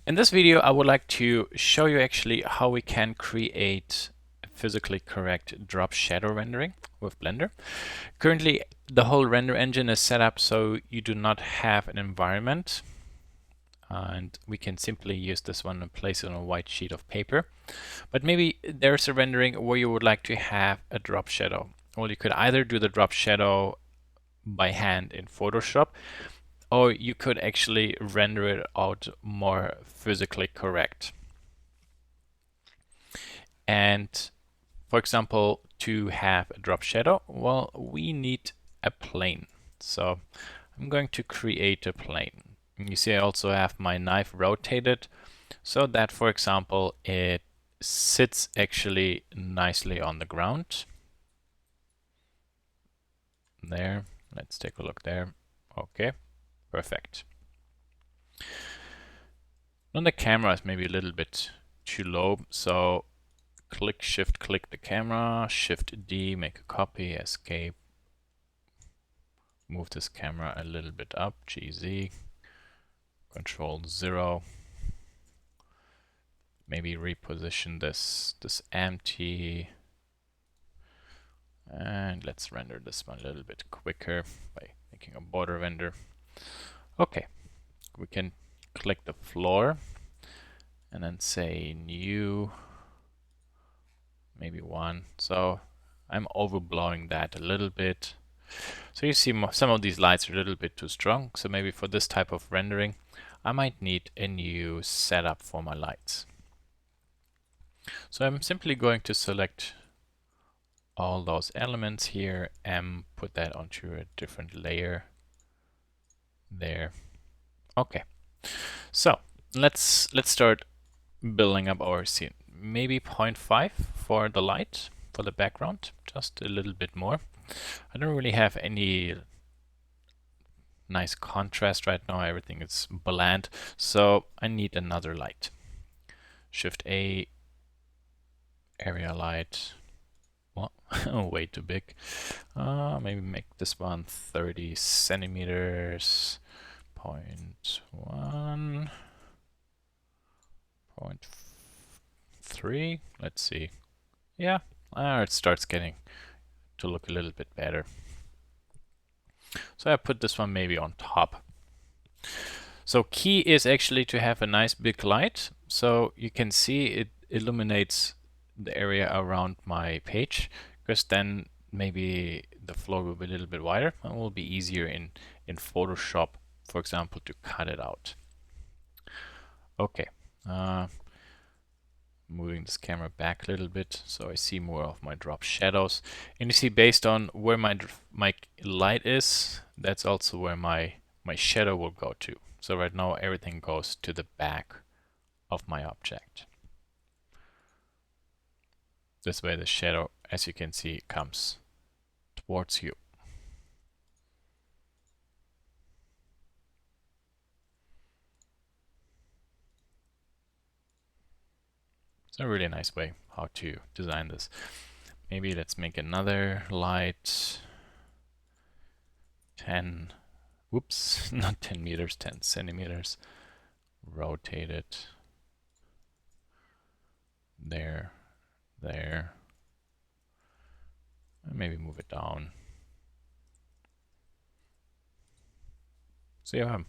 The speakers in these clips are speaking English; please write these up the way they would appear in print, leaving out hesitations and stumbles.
In this video, I would like to show you actually how we can create a physically correct drop shadow rendering with Blender. Currently, the whole render engine is set up so you do not have an environment, and we can simply use this one and place it on a white sheet of paper. But maybe there's a rendering where you would like to have a drop shadow. Well, you could either do the drop shadow by hand in Photoshop, or you could actually render it out more physically correct. And for example, to have a drop shadow, well, we need a plane. So I'm going to create a plane. And you see I also have my knife rotated so that, for example, it sits actually nicely on the ground. There, let's take a look there. Okay, perfect. Now the camera is maybe a little bit too low, so click Shift click the camera, Shift D, make a copy, escape, move this camera a little bit up, GZ, Control 0, maybe reposition this empty, and let's render this one a little bit quicker by making a border render. Okay, we can click the floor and then say new, maybe 1. So I'm overblowing that a little bit. So you see some of these lights are a little bit too strong. So maybe for this type of rendering, I might need a new setup for my lights. So I'm simply going to select all those elements here and put that onto a different layer there. Okay, so let's start building up our scene. Maybe 0.5 for the light, for the background, just a little bit more. I don't really have any nice contrast right now, everything is bland, so I need another light. Shift A, area light, well, way too big. Maybe make this one 30 centimeters, 0.1, 0.3, let's see. Yeah, it starts getting to look a little bit better. So I put this one maybe on top. So key is actually to have a nice big light, so you can see it illuminates the area around my page, because then maybe the floor will be a little bit wider and will be easier in Photoshop, for example, to cut it out. Okay, moving this camera back a little bit so I see more of my drop shadows. And you see, based on where my light is, that's also where my shadow will go to. So right now everything goes to the back of my object. This way the shadow, as you can see, comes towards you. It's a really nice way how to design this. Maybe let's make another light. 10, whoops, not 10 meters, 10 centimeters. Rotate it. There, there. And maybe move it down. So I'm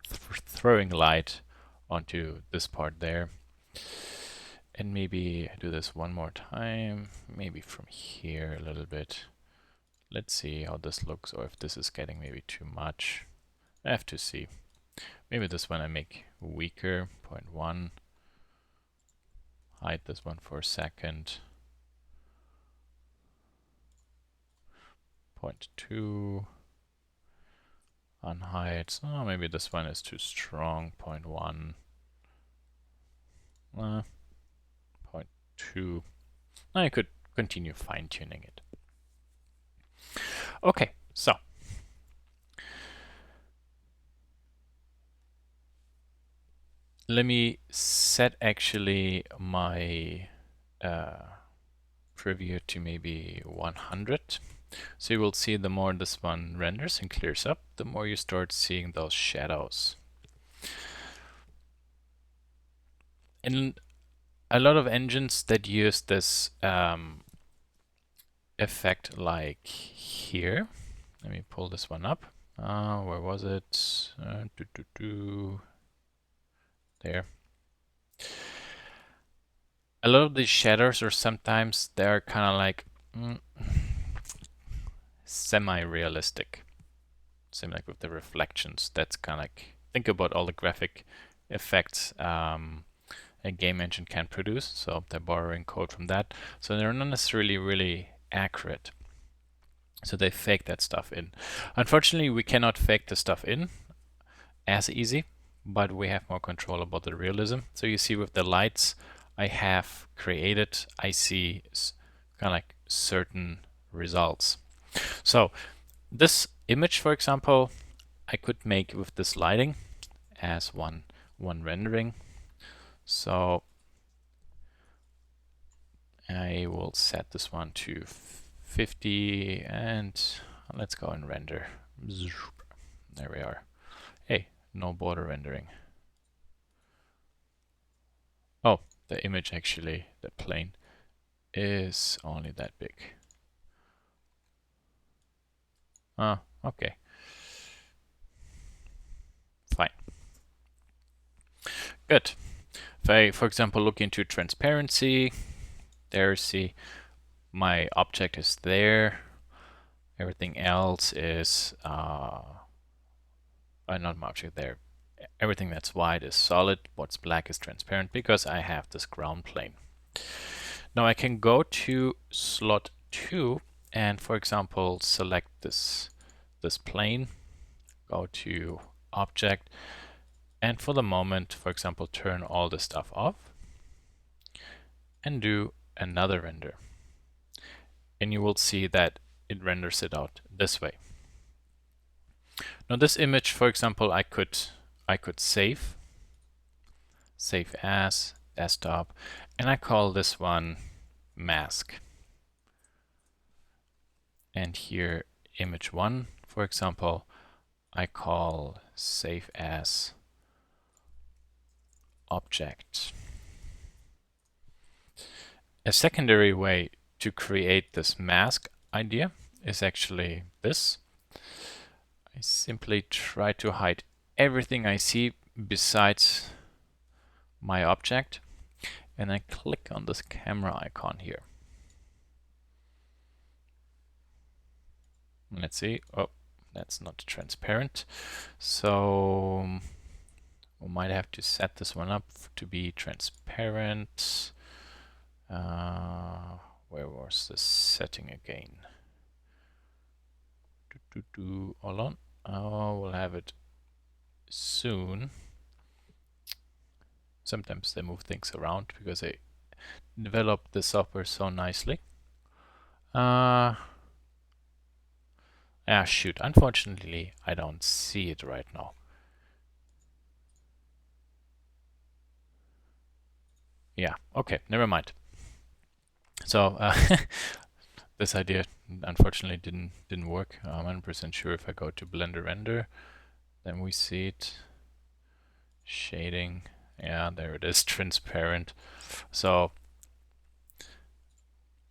throwing light onto this part there. And maybe do this one more time, maybe from here a little bit. Let's see how this looks, or if this is getting maybe too much. I have to see. Maybe this one I make weaker, 0.1. Hide this one for a second. 0.2. Unhide. Oh, maybe this one is too strong, 0.1. 0.2. Now I could continue fine-tuning it. Okay, so let me set actually my preview to maybe 100. So you will see the more this one renders and clears up, the more you start seeing those shadows. in a lot of engines that use this effect, like here. Let me pull this one up. Where was it? There. A lot of these shaders are sometimes they're kind of like semi-realistic. Same like with the reflections. That's kind of like, think about all the graphic effects a game engine can produce. So they're borrowing code from that. So they're not necessarily really accurate. So they fake that stuff in. Unfortunately, we cannot fake the stuff in as easy, but we have more control about the realism. So you see with the lights I have created, I see kind of like certain results. So this image, for example, I could make with this lighting as one rendering. So I will set this one to 50 and let's go and render. There we are. Hey, no border rendering. Oh, the image actually, the plane is only that big. Ah, okay. Fine. Good. If I, for example, look into transparency, there's my object is there. Everything else is not my object there. Everything that's white is solid. What's black is transparent because I have this ground plane. Now I can go to slot 2 and, for example, select this plane. Go to object. And for the moment, for example, turn all the stuff off and do another render. And you will see that it renders it out this way. Now this image, for example, I could save as desktop, and I call this one mask. And here image 1, for example, I call save as object. A secondary way to create this mask idea is actually this. I simply try to hide everything I see besides my object, and I click on this camera icon here. Let's see. Oh, that's not transparent. So we might have to set this one up to be transparent. Where was this setting again? Hold on. Oh, we'll have it soon. Sometimes they move things around because they develop the software so nicely. Shoot. Unfortunately, I don't see it right now. Yeah, okay, never mind. So this idea unfortunately didn't work. I'm 100% sure if I go to Blender Render, then we see it. Shading, yeah, there it is, transparent. So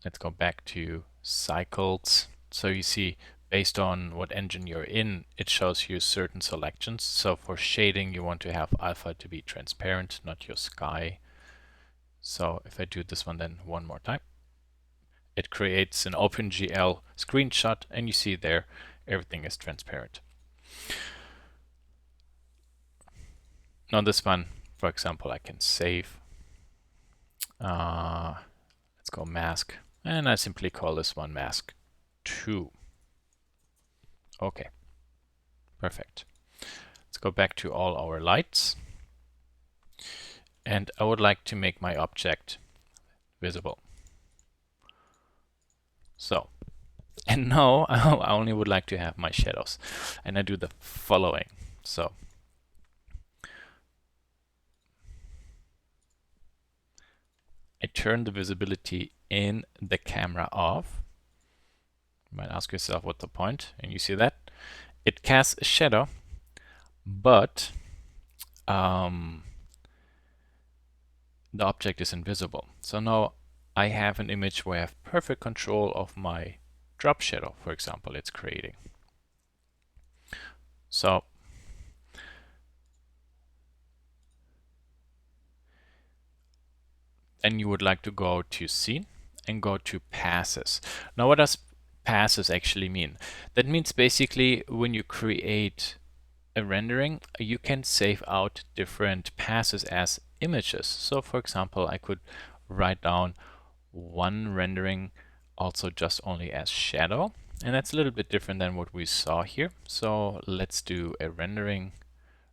let's go back to cycles. So you see, based on what engine you're in, it shows you certain selections. So for shading, you want to have alpha to be transparent, not your sky. So if I do this one then one more time, it creates an OpenGL screenshot, and you see there everything is transparent. Now this one, for example, I can save. Let's go mask, and I simply call this one mask 2. Okay, perfect. Let's go back to all our lights, and I would like to make my object visible. So, and now I only would like to have my shadows, and I do the following. So I turn the visibility in the camera off. You might ask yourself what's the point, and you see that it casts a shadow, but the object is invisible. So now I have an image where I have perfect control of my drop shadow, for example, it's creating. So then you would like to go to Scene and go to Passes. Now what does passes actually mean? That means basically when you create a rendering, you can save out different passes as images. So for example, I could write down one rendering also just only as shadow, and that's a little bit different than what we saw here. So let's do a rendering,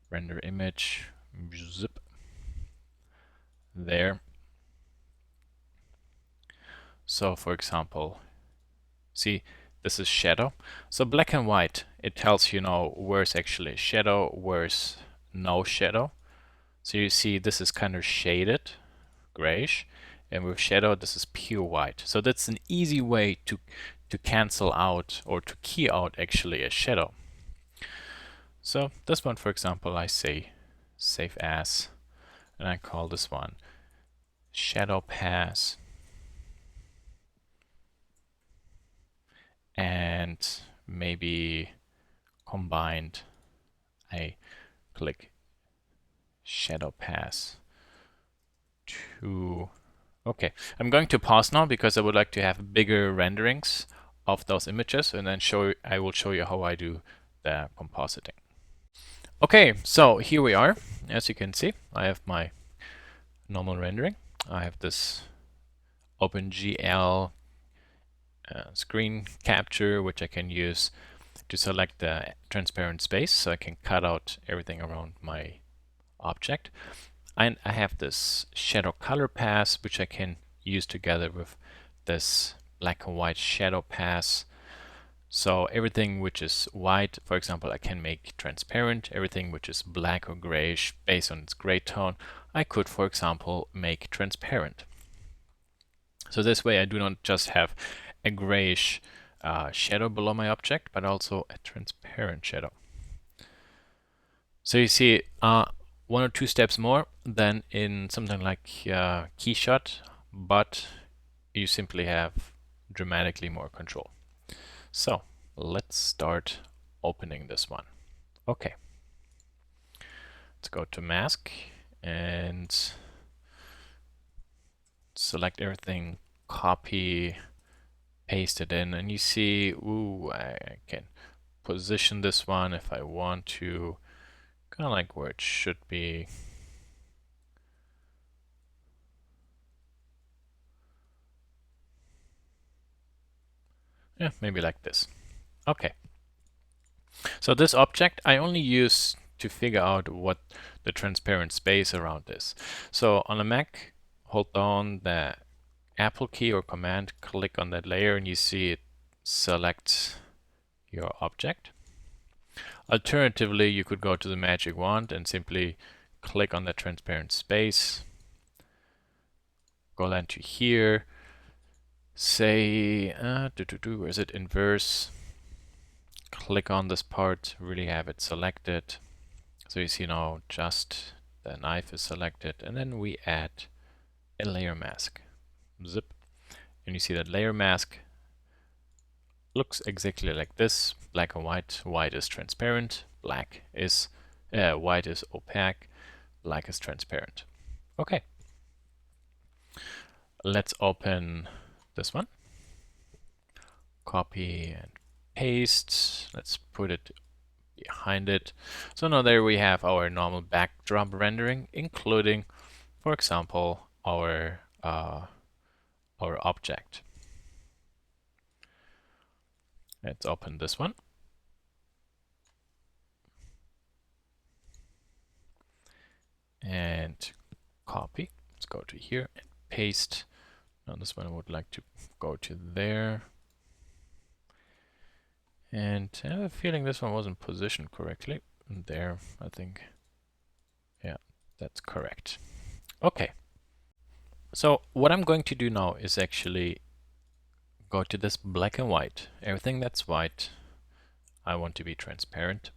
render image, zip, there. So for example, see, this is shadow. So black and white, it tells you now where's actually shadow, where's no shadow. So you see this is kind of shaded, grayish, and with shadow this is pure white. So that's an easy way to cancel out or to key out actually a shadow. So this one, for example, I say save as, and I call this one shadow pass, and maybe combined I click shadow pass to, okay, I'm going to pause now because I would like to have bigger renderings of those images, and then I will show you how I do the compositing. Okay, so here we are. As you can see, I have my normal rendering. I have this OpenGL screen capture, which I can use to select the transparent space, so I can cut out everything around my object. And I have this shadow color pass, which I can use together with this black and white shadow pass. So everything which is white, for example, I can make transparent. Everything which is black or grayish based on its gray tone, I could, for example, make transparent. So this way I do not just have a grayish shadow below my object, but also a transparent shadow. So you see one or two steps more than in something like Keyshot, but you simply have dramatically more control. So let's start opening this one. Okay, let's go to mask and select everything, copy, paste it in, and you see, ooh, I can position this one if I want to, kind of like where it should be. Yeah, maybe like this. Okay. So this object I only use to figure out what the transparent space around is. So on a Mac, hold down the Apple key or command, click on that layer, and you see it select your object. Alternatively, you could go to the magic wand and simply click on the transparent space, go down to here, say, where is it, inverse, click on this part, really have it selected. So you see now just the knife is selected, and then we add a layer mask. Zip, and you see that layer mask looks exactly like this, black and white. White is transparent, white is opaque, black is transparent. Okay, let's open this one, copy and paste. Let's put it behind it. So now there we have our normal backdrop rendering, including, for example, our object. Let's open this one. And copy. Let's go to here and paste. Now this one I would like to go to there. And I have a feeling this one wasn't positioned correctly. And there, I think. Yeah, that's correct. Okay. So what I'm going to do now is actually go to this black and white. Everything that's white, I want to be transparent.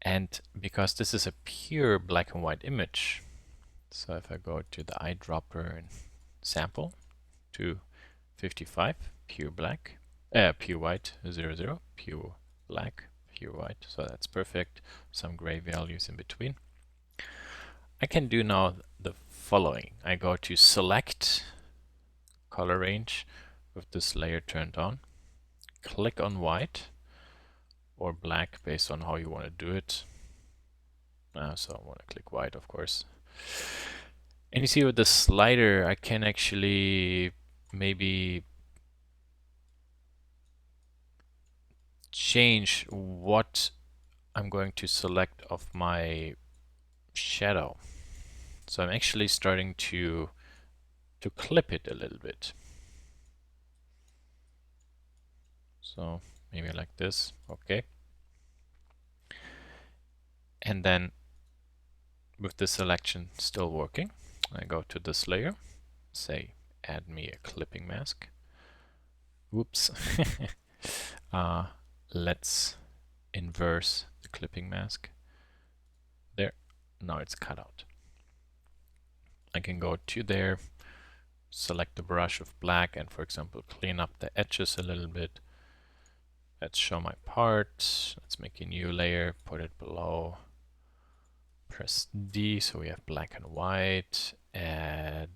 And because this is a pure black and white image, So if I go to the eyedropper and sample to 55, pure black, pure white, 0, 0, pure black, pure white. So that's perfect. Some gray values in between. I can do now the following. I go to select color range with this layer turned on. Click on white or black based on how you want to do it. So I want to click white, of course. And you see with the slider, I can actually maybe change what I'm going to select of my shadow. So I'm actually starting to clip it a little bit. So maybe like this, okay. And then with the selection still working, I go to this layer, say add me a clipping mask. Whoops. Let's inverse the clipping mask. There, now it's cut out. I can go to there, select the brush of black and for example clean up the edges a little bit. Let's show my part. Let's make a new layer, put it below. Press D so we have black and white. Add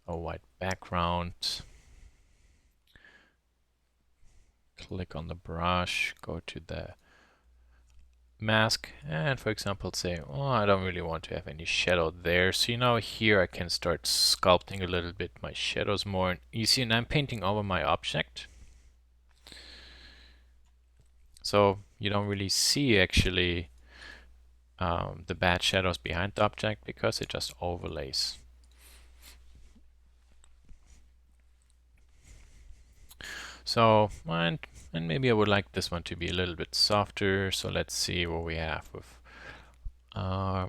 a white background. Click on the brush, go to the mask and for example say, oh, I don't really want to have any shadow there. So now here I can start sculpting a little bit my shadows more. You see, and I'm painting over my object. So you don't really see actually the bad shadows behind the object because it just overlays. So, and maybe I would like this one to be a little bit softer. So let's see what we have with,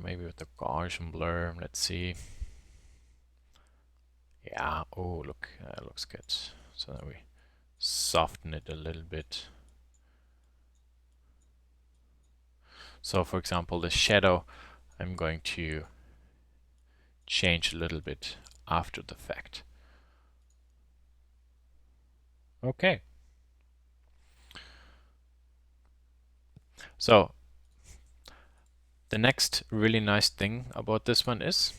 maybe with the Gaussian blur. Let's see. Yeah, oh, look, that looks good. So then we soften it a little bit. So for example, the shadow, I'm going to change a little bit after the fact. Okay. So the next really nice thing about this one is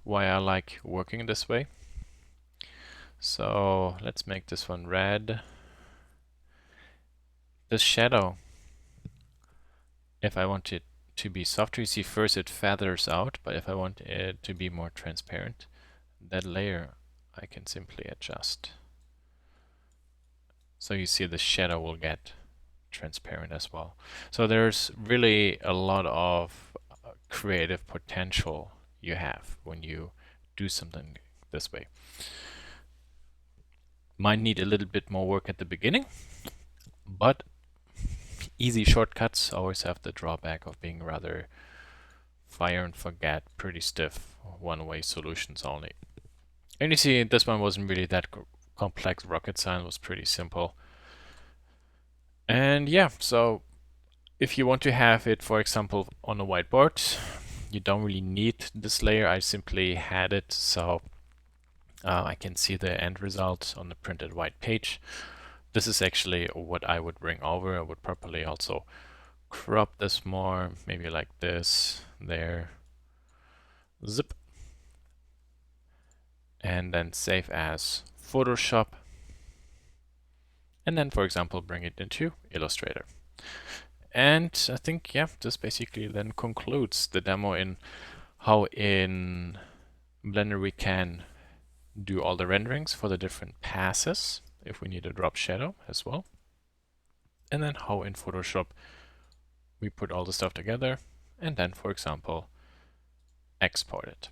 why I like working this way. So let's make this one red. This shadow, if I want it to be softer, you see first it feathers out, but if I want it to be more transparent, that layer I can simply adjust. So you see the shadow will get transparent as well. So there's really a lot of creative potential you have when you do something this way. Might need a little bit more work at the beginning, but easy shortcuts always have the drawback of being rather fire and forget, pretty stiff, one-way solutions only. And you see, this one wasn't really that complex. Rocket science was pretty simple. And yeah, so if you want to have it, for example, on a whiteboard, you don't really need this layer. I simply had it so I can see the end result on the printed white page. This is actually what I would bring over. I would probably also crop this more, maybe like this, there, zip, and then save as Photoshop. And then, for example, bring it into Illustrator. And I think, yeah, this basically then concludes the demo in how in Blender we can do all the renderings for the different passes if we need a drop shadow as well. And then how in Photoshop we put all the stuff together and then, for example, export it.